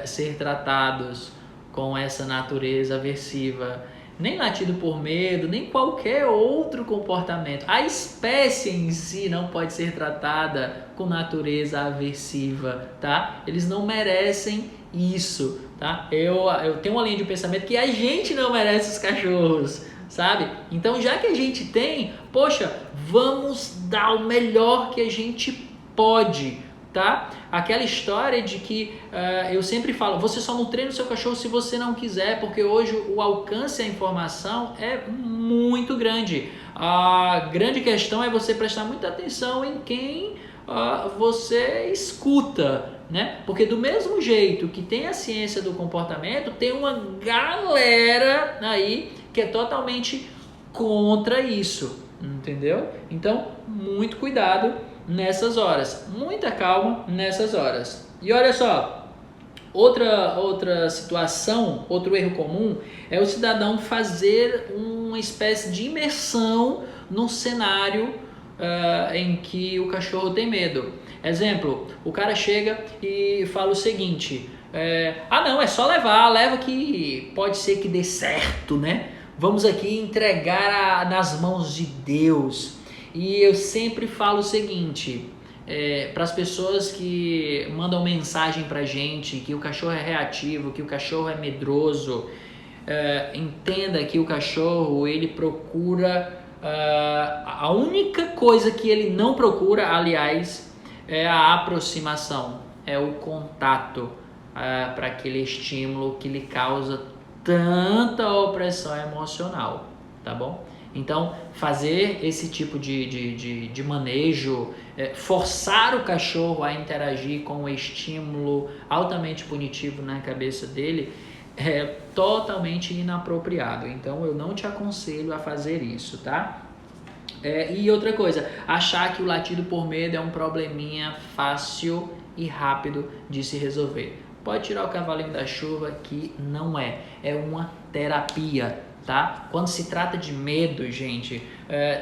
ser tratados com essa natureza aversiva, nem latido por medo, nem qualquer outro comportamento. A espécie em si não pode ser tratada com natureza aversiva, tá? Eles não merecem isso, tá? Eu tenho uma linha de pensamento que a gente não merece os cachorros, sabe? Então, já que a gente tem, poxa, vamos dar o melhor que a gente pode, tá? Aquela história de que eu sempre falo, você só não treina o seu cachorro se você não quiser, porque hoje o alcance à informação é muito grande. A grande questão é você prestar muita atenção em quem você escuta, né? Porque do mesmo jeito que tem a ciência do comportamento, tem uma galera aí que é totalmente contra isso, entendeu? Então, muito cuidado nessas horas, muita calma nessas horas. E olha só, outra situação, outro erro comum é o cidadão fazer uma espécie de imersão num cenário em que o cachorro tem medo. Exemplo, o cara chega e fala o seguinte, não, é só leva que pode ser que dê certo, né? Vamos aqui entregar nas mãos de Deus. E eu sempre falo o seguinte, para as pessoas que mandam mensagem pra gente, que o cachorro é reativo, que o cachorro é medroso, entenda que o cachorro, ele procura, a única coisa que ele não procura, aliás, é a aproximação, é o contato, para aquele estímulo que lhe causa tanta opressão emocional, tá bom? Então, fazer esse tipo de manejo, forçar o cachorro a interagir com um estímulo altamente punitivo na cabeça dele, é totalmente inapropriado. Então, eu não te aconselho a fazer isso, tá? E outra coisa, achar que o latido por medo é um probleminha fácil e rápido de se resolver. Pode tirar o cavalinho da chuva, que não é uma terapia, tá? Quando se trata de medo, gente,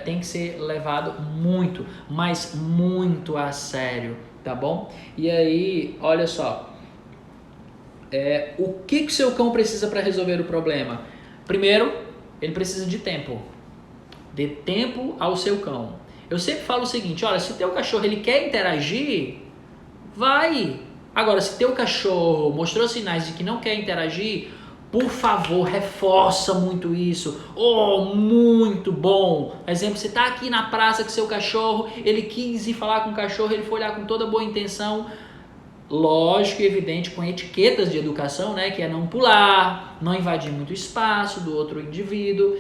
tem que ser levado muito, mas muito a sério, tá bom? E aí, olha só, o que o seu cão precisa para resolver o problema? Primeiro, ele precisa de tempo. Dê tempo ao seu cão. Eu sempre falo o seguinte, olha, se teu cachorro ele quer interagir, vai. Agora, se teu cachorro mostrou sinais de que não quer interagir, por favor, reforça muito isso. Muito bom. Exemplo, você está aqui na praça com seu cachorro, ele quis ir falar com o cachorro, ele foi lá com toda boa intenção. Lógico e evidente, com etiquetas de educação, né, que é não pular, não invadir muito espaço do outro indivíduo.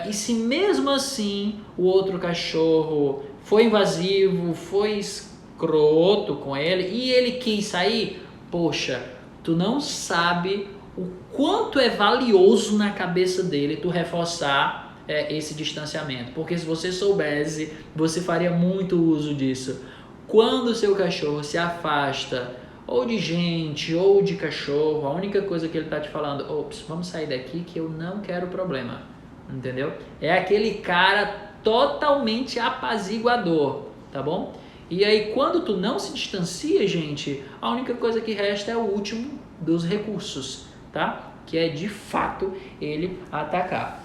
E se mesmo assim o outro cachorro foi invasivo, foi escroto com ele e ele quis sair, poxa, tu não sabe o quanto é valioso na cabeça dele tu reforçar esse distanciamento. Porque se você soubesse, você faria muito uso disso. Quando o seu cachorro se afasta ou de gente, ou de cachorro, a única coisa que ele está te falando, vamos sair daqui que eu não quero problema, entendeu? É aquele cara totalmente apaziguador, tá bom? E aí quando tu não se distancia, gente, a única coisa que resta é o último dos recursos, tá? Que é de fato ele atacar.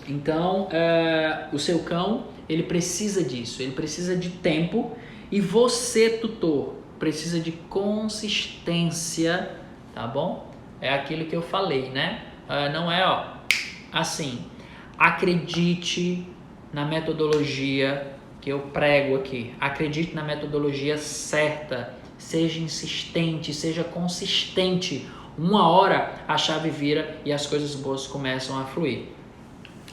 Então, o seu cão, ele precisa disso, ele precisa de tempo e você, tutor, precisa de consistência, tá bom? É aquilo que eu falei, né? Não é, assim, acredite na metodologia que eu prego aqui, acredite na metodologia certa, seja insistente, seja consistente. uma hora a chave vira e as coisas boas começam a fluir.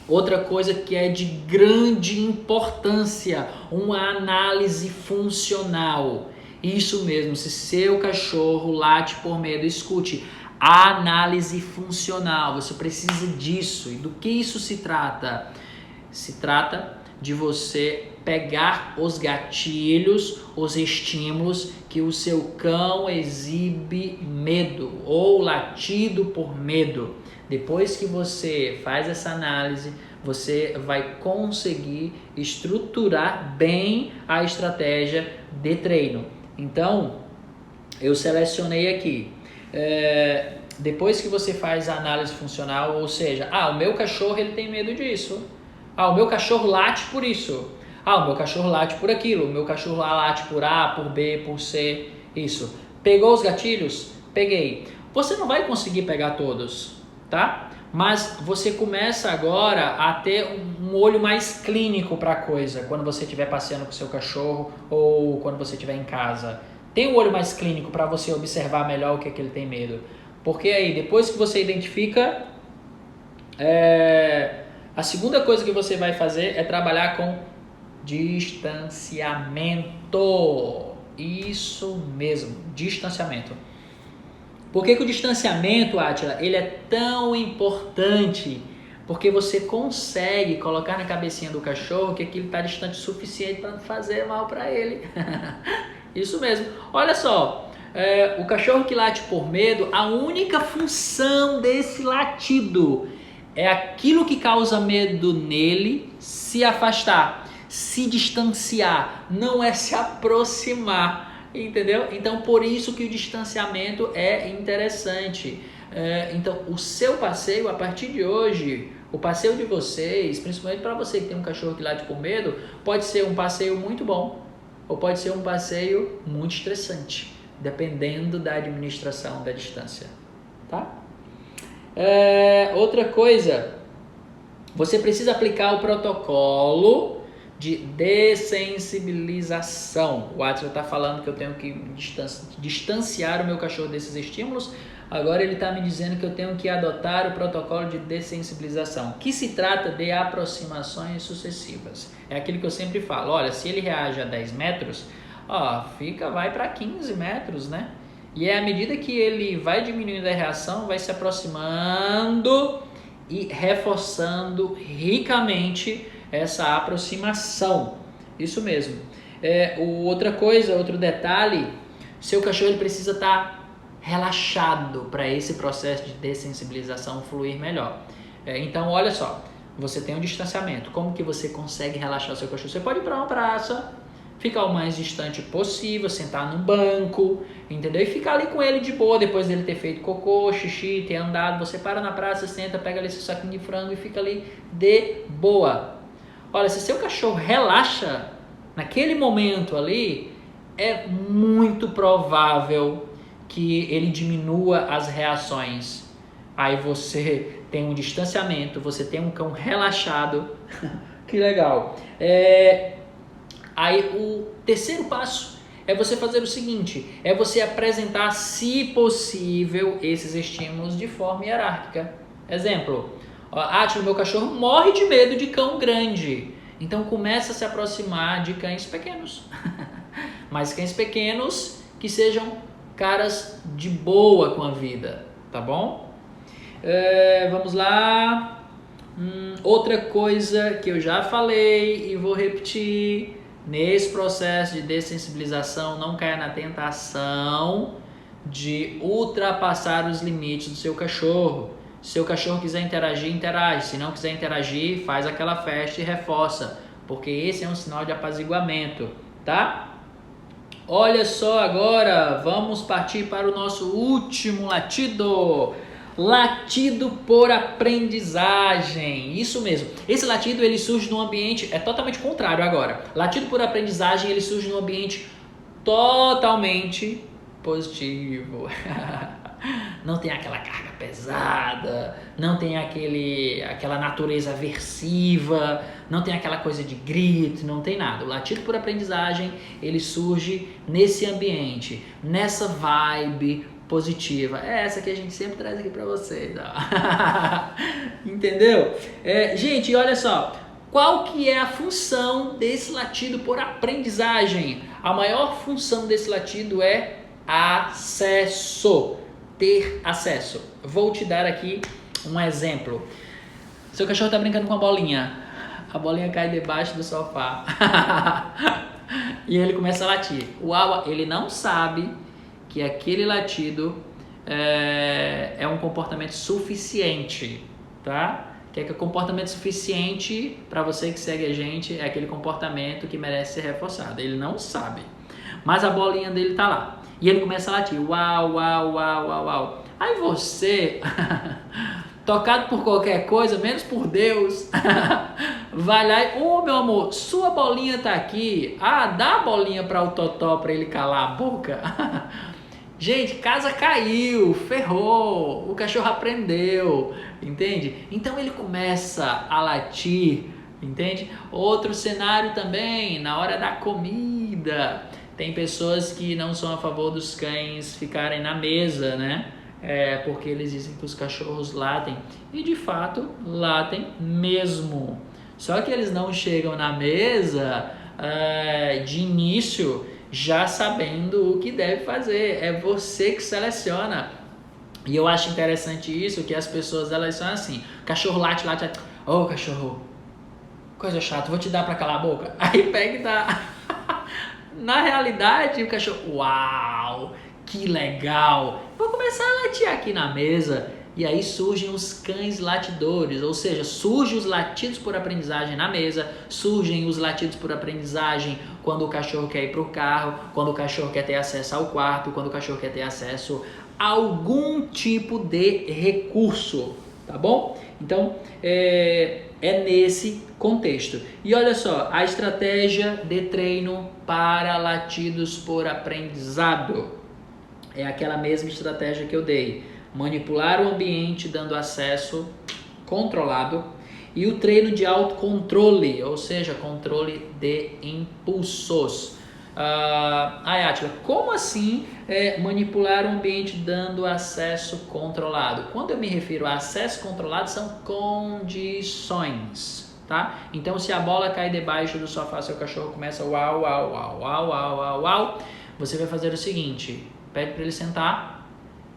Outra coisa que é de grande importância, uma análise funcional. Isso mesmo, se seu cachorro late por medo, escute, análise funcional, você precisa disso. E do que isso se trata? Se trata de você pegar os gatilhos, os estímulos que o seu cão exibe medo ou latido por medo. Depois que você faz essa análise, você vai conseguir estruturar bem a estratégia de treino. Então, eu selecionei aqui. Depois que você faz a análise funcional, ou seja, o meu cachorro ele tem medo disso. O meu cachorro late por isso. O meu cachorro late por aquilo. O meu cachorro late por A, por B, por C. Isso. Pegou os gatilhos? Peguei. Você não vai conseguir pegar todos, tá? Mas você começa agora a ter um olho mais clínico para a coisa. Quando você estiver passeando com o seu cachorro ou quando você estiver em casa. Tem um olho mais clínico para você observar melhor o que é que ele tem medo. Porque aí, depois que você identifica, a segunda coisa que você vai fazer é trabalhar com distanciamento. Isso mesmo, distanciamento. Por que o distanciamento, Átila, ele é tão importante? Porque você consegue colocar na cabecinha do cachorro que aquilo está distante o suficiente para não fazer mal para ele. Isso mesmo. Olha só, o cachorro que late por medo, a única função desse latido é aquilo que causa medo nele se afastar, se distanciar, não é se aproximar. Entendeu? Então, por isso que o distanciamento é interessante. Então, o seu passeio, a partir de hoje, o passeio de vocês, principalmente para você que tem um cachorro que late por medo, pode ser um passeio muito bom ou pode ser um passeio muito estressante, dependendo da administração da distância. Tá? Outra coisa, você precisa aplicar o protocolo de dessensibilização. O Átila está falando que eu tenho que distanciar o meu cachorro desses estímulos. Agora ele está me dizendo que eu tenho que adotar o protocolo de dessensibilização, que se trata de aproximações sucessivas. É aquilo que eu sempre falo. Olha, se ele reage a 10 metros, vai para 15 metros, né? E à medida que ele vai diminuindo a reação, vai se aproximando e reforçando ricamente essa aproximação. Isso mesmo. Outro detalhe, seu cachorro ele precisa estar relaxado para esse processo de dessensibilização fluir melhor. Então, olha só, você tem um distanciamento. Como que você consegue relaxar o seu cachorro? Você pode ir para uma praça, ficar o mais distante possível, sentar num banco, entendeu? E ficar ali com ele de boa, depois dele ter feito cocô, xixi, ter andado. Você para na praça, senta, pega ali seu saquinho de frango e fica ali de boa. Olha, se seu cachorro relaxa naquele momento ali, é muito provável que ele diminua as reações. Aí você tem um distanciamento, você tem um cão relaxado. Que legal. Aí o terceiro passo é você fazer o seguinte, é você apresentar, se possível, esses estímulos de forma hierárquica. Exemplo, Átila, meu cachorro morre de medo de cão grande. Então começa a se aproximar de cães pequenos. Mas cães pequenos que sejam caras de boa com a vida, tá bom? Vamos lá. Outra coisa que eu já falei e vou repetir. Nesse processo de dessensibilização, não caia na tentação de ultrapassar os limites do seu cachorro. Se seu cachorro quiser interagir, interage. Se não quiser interagir, faz aquela festa e reforça, porque esse é um sinal de apaziguamento, tá? Olha só agora, vamos partir para o nosso último latido. Latido por aprendizagem. Isso mesmo. Esse latido ele surge num ambiente, é totalmente contrário agora. Latido por aprendizagem ele surge num ambiente totalmente positivo. Não tem aquela carga pesada, não tem aquela natureza aversiva, não tem aquela coisa de grito, não tem nada. O latido por aprendizagem, ele surge nesse ambiente, nessa vibe positiva. É essa que a gente sempre traz aqui para vocês. Entendeu? Gente, olha só. Qual que é a função desse latido por aprendizagem? A maior função desse latido é acesso. Ter acesso. Vou te dar aqui um exemplo. Seu cachorro está brincando com a bolinha. A bolinha cai debaixo do sofá. E ele começa a latir. Ele não sabe que aquele latido é um comportamento suficiente, tá? Que o comportamento suficiente para você que segue a gente é aquele comportamento que merece ser reforçado. Ele não sabe. Mas a bolinha dele tá lá. E ele começa a latir. Uau, uau, uau, uau, uau. Aí você, tocado por qualquer coisa, menos por Deus, vai lá e, meu amor, sua bolinha tá aqui. Dá a bolinha para o Totó para ele calar a boca. Gente, casa caiu, ferrou, o cachorro aprendeu, entende? Então ele começa a latir, entende? Outro cenário também, na hora da comida. Tem pessoas que não são a favor dos cães ficarem na mesa, né? Porque eles dizem que os cachorros latem. E de fato, latem mesmo. Só que eles não chegam na mesa de início já sabendo o que deve fazer. É você que seleciona. E eu acho interessante isso, que as pessoas, elas são assim. Cachorro late. Ô, cachorro, coisa chata, vou te dar pra calar a boca. Aí pega e dá. Na realidade, o cachorro, uau, que legal. Vou começar a latir aqui na mesa. E aí surgem os cães latidores, ou seja, surgem os latidos por aprendizagem na mesa, surgem os latidos por aprendizagem quando o cachorro quer ir para o carro, quando o cachorro quer ter acesso ao quarto, quando o cachorro quer ter acesso a algum tipo de recurso, tá bom? Então, é nesse contexto. E olha só, a estratégia de treino para latidos por aprendizado é aquela mesma estratégia que eu dei. Manipular o ambiente dando acesso controlado e o treino de autocontrole, ou seja, controle de impulsos. Átila, como assim manipular o ambiente dando acesso controlado? Quando eu me refiro a acesso controlado, são condições, tá? Então, se a bola cai debaixo do sofá, seu cachorro começa uau, uau, uau, uau, uau, uau, uau, você vai fazer o seguinte, pede para ele sentar.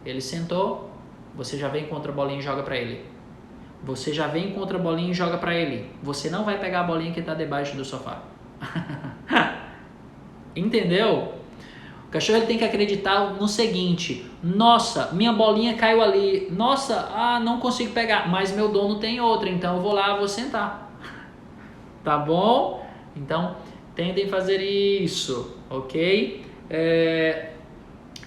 Ele sentou, você já vem contra a bolinha e joga para ele. Você já vem contra a bolinha e joga para ele. Você não vai pegar a bolinha que está debaixo do sofá. Entendeu? O cachorro ele tem que acreditar no seguinte: nossa, minha bolinha caiu ali. Nossa, não consigo pegar, mas meu dono tem outra, então eu vou lá, vou sentar. Tá bom? Então, tentem fazer isso, ok?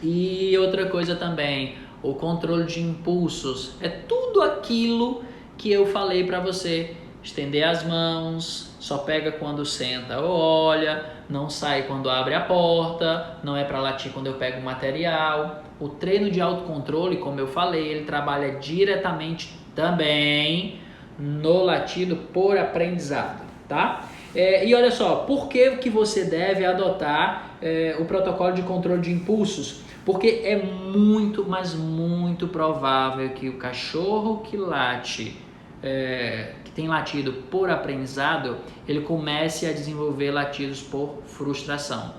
E outra coisa também, o controle de impulsos. É tudo aquilo que eu falei para você. Estender as mãos, só pega quando senta ou olha, não sai quando abre a porta, não é para latir quando eu pego o material. O treino de autocontrole, como eu falei, ele trabalha diretamente também no latido por aprendizado, tá? E olha só, por que você deve adotar o protocolo de controle de impulsos? Porque é muito, mas muito provável que o cachorro que late, que tem latido por aprendizado, ele comece a desenvolver latidos por frustração.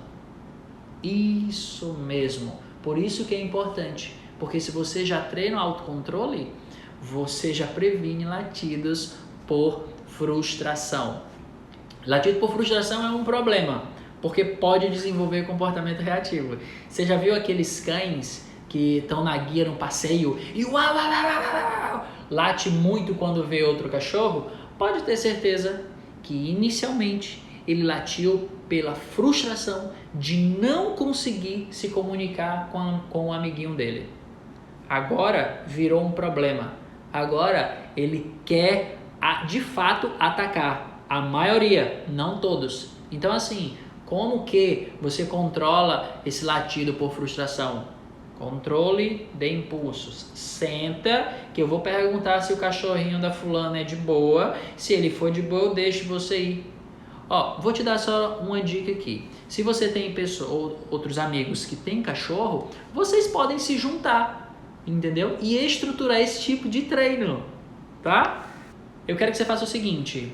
Isso mesmo. Por isso que é importante. Porque se você já treina o autocontrole, você já previne latidos por frustração. Latido por frustração é um problema, porque pode desenvolver comportamento reativo. Você já viu aqueles cães que estão na guia, no passeio, e uau, uau, uau, uau, late muito quando vê outro cachorro? Pode ter certeza que inicialmente ele latiu pela frustração de não conseguir se comunicar com o amiguinho dele. Agora virou um problema. Agora ele quer de fato atacar. A maioria, não todos. Então assim, como que você controla esse latido por frustração? Controle de impulsos. Senta, que eu vou perguntar se o cachorrinho da fulana é de boa. Se ele for de boa, eu deixo você ir. Ó, vou te dar só uma dica aqui. Se você tem ou outros amigos que têm cachorro, vocês podem se juntar, entendeu? E estruturar esse tipo de treino, tá? Eu quero que você faça o seguinte.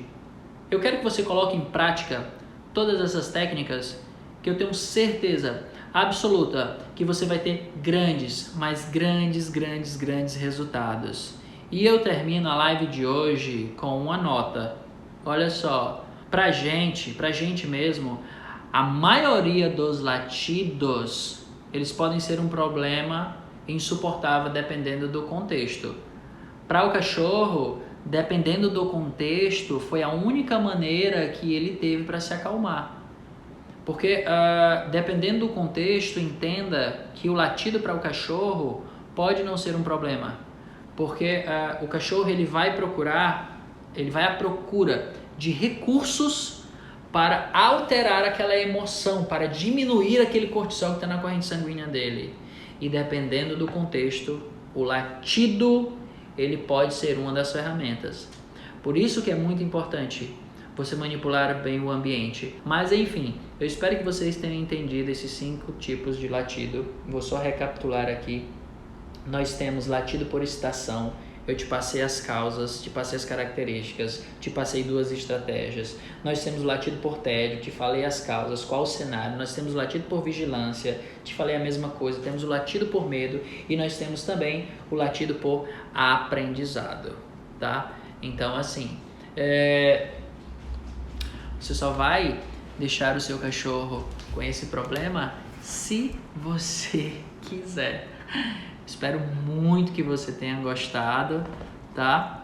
Eu quero que você coloque em prática todas essas técnicas que eu tenho certeza absoluta que você vai ter grandes, mas grandes resultados. E eu termino a live de hoje com uma nota. Olha só, pra gente mesmo, a maioria dos latidos, eles podem ser um problema insuportável dependendo do contexto. Para o cachorro, dependendo do contexto, foi a única maneira que ele teve para se acalmar. Porque, dependendo do contexto, entenda que o latido para o cachorro pode não ser um problema. Porque o cachorro ele vai à procura de recursos para alterar aquela emoção, para diminuir aquele cortisol que está na corrente sanguínea dele. E dependendo do contexto, o latido ele pode ser uma das ferramentas. Por isso que é muito importante você manipular bem o ambiente. Mas enfim, eu espero que vocês tenham entendido esses 5 tipos de latido. Vou só recapitular aqui. Nós temos latido por excitação. Eu te passei as causas, te passei as características, te passei 2 estratégias. Nós temos latido por tédio, te falei as causas, qual o cenário. Nós temos latido por vigilância, te falei a mesma coisa. Temos o latido por medo e nós temos também o latido por aprendizado, tá? Então, assim, você só vai deixar o seu cachorro com esse problema se você quiser. Espero muito que você tenha gostado, tá?